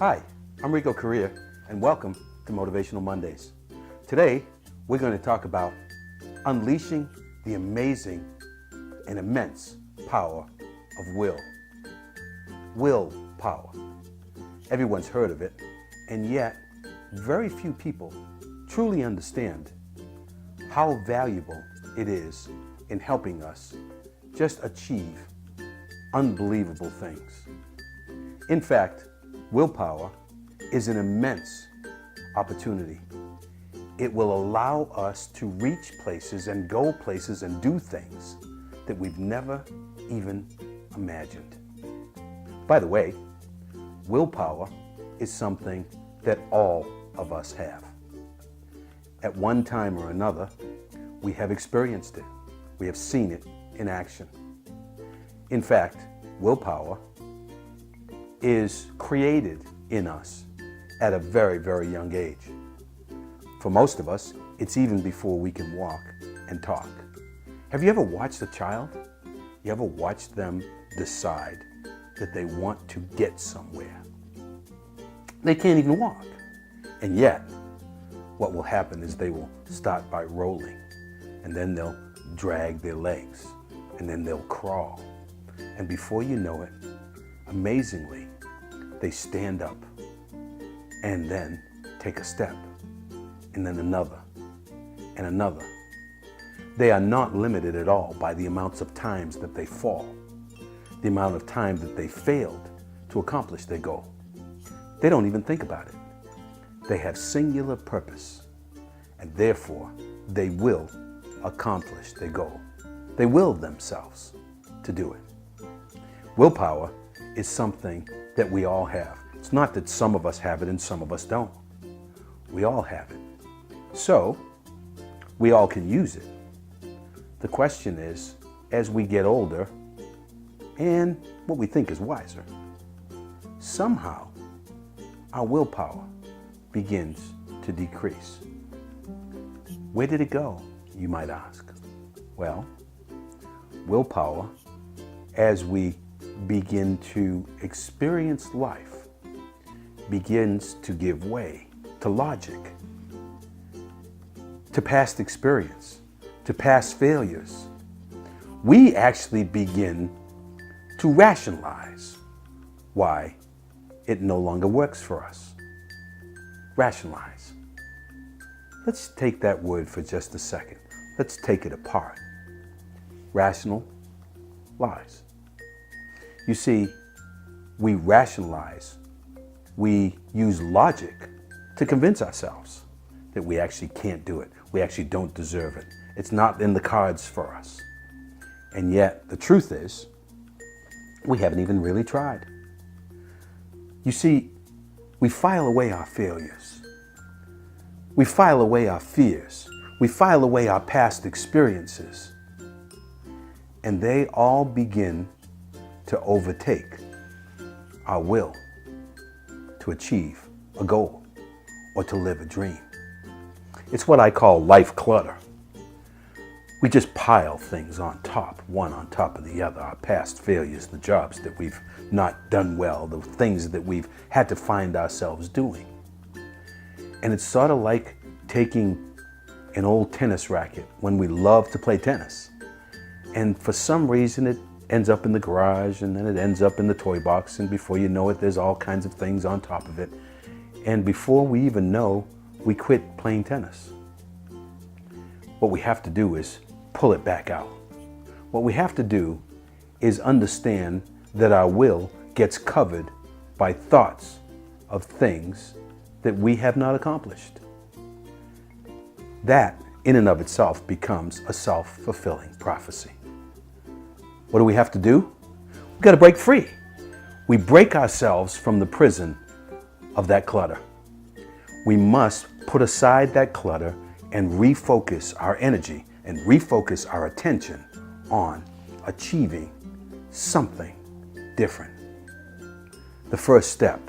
Hi, I'm Rico Correia, and welcome to Motivational Mondays. Today, we're going to talk about unleashing the amazing and immense power of will. Willpower. Everyone's heard of it, and yet very few people truly understand how valuable it is in helping us just achieve unbelievable things. In fact, willpower is an immense opportunity. It will allow us to reach places and go places and do things that we've never even imagined. By the way, willpower is something that all of us have. At one time or another, we have experienced it. We have seen it in action. In fact, willpower is created in us at a very, very young age. For most of us, it's even before we can walk and talk. Have you ever watched a child? You ever watched them decide that they want to get somewhere? They can't even walk. And yet, what will happen is they will start by rolling, and then they'll drag their legs, and then they'll crawl. And before you know it, amazingly, they stand up and then take a step, and then another, and another. They are not limited at all by the amounts of times that they fall, the amount of time that they failed to accomplish their goal. They don't even think about it. They have singular purpose, and therefore they will accomplish their goal. They will themselves to do it. Willpower is something that we all have. It's not that some of us have it and some of us don't. We all have it. So, we all can use it. The question is, as we get older, and what we think is wiser, somehow our willpower begins to decrease. Where did it go, you might ask? Well, willpower, as we begin to experience life, begins to give way to logic, to past experience, to past failures. We actually begin to rationalize why it no longer works for us. Rationalize. Let's take that word for just a second. Let's take it apart. Rational lies. You see, we rationalize, we use logic to convince ourselves that we actually can't do it. We actually don't deserve it. It's not in the cards for us. And yet, the truth is, we haven't even really tried. You see, we file away our failures. We file away our fears. We file away our past experiences. And they all begin to overtake our will to achieve a goal or to live a dream. It's what I call life clutter. We just pile things on top, one on top of the other, our past failures, the jobs that we've not done well, the things that we've had to find ourselves doing. And it's sort of like taking an old tennis racket when we love to play tennis. And for some reason it ends up in the garage, and then it ends up in the toy box, and before you know it, there's all kinds of things on top of it. And before we even know, we quit playing tennis. What we have to do is pull it back out. What we have to do is understand that our will gets covered by thoughts of things that we have not accomplished. That, in and of itself, becomes a self-fulfilling prophecy. What do we have to do? We've got to break free. We break ourselves from the prison of that clutter. We must put aside that clutter and refocus our energy and refocus our attention on achieving something different. The first step,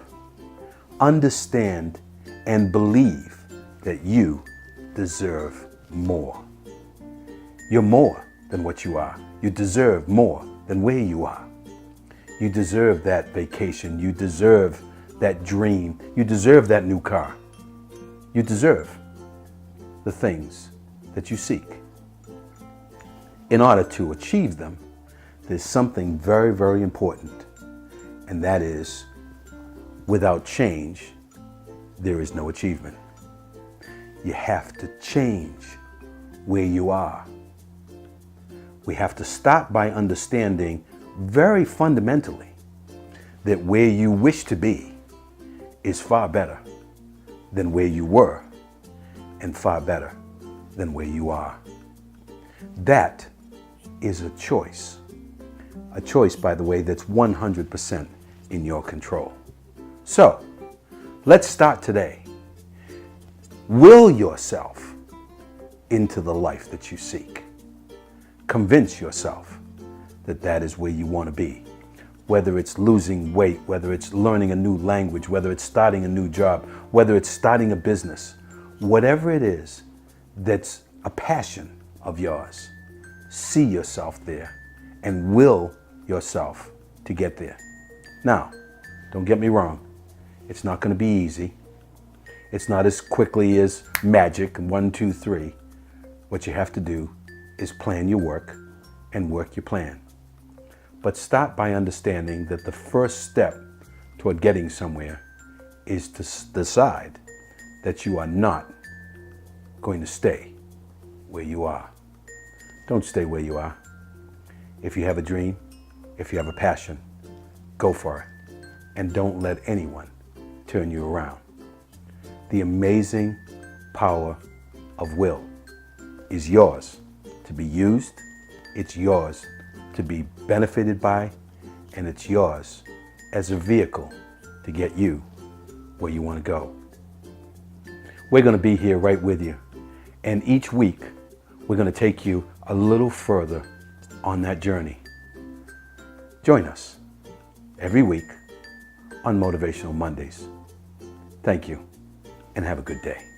understand and believe that you deserve more. You're more than what you are. You deserve more than where you are. You deserve that vacation. You deserve that dream. You deserve that new car. You deserve the things that you seek. In order to achieve them, there's something very, very important, and that is, without change, there is no achievement. You have to change where you are. We have to start by understanding very fundamentally that where you wish to be is far better than where you were and far better than where you are. That is a choice. A choice, by the way, that's 100% in your control. So, let's start today. Will yourself into the life that you seek. Convince yourself that that is where you want to be. Whether it's losing weight, whether it's learning a new language, whether it's starting a new job, whether it's starting a business, whatever it is that's a passion of yours, see yourself there and will yourself to get there. Now, don't get me wrong. It's not going to be easy. It's not as quickly as magic, 1, 2, 3. What you have to do is plan your work and work your plan. But start by understanding that the first step toward getting somewhere is to decide that you are not going to stay where you are. Don't stay where you are. If you have a dream, if you have a passion, go for it. And don't let anyone turn you around. The amazing power of will is yours to be used, it's yours to be benefited by, and it's yours as a vehicle to get you where you want to go. We're going to be here right with you, and each week we're going to take you a little further on that journey. Join us every week on Motivational Mondays. Thank you, and have a good day.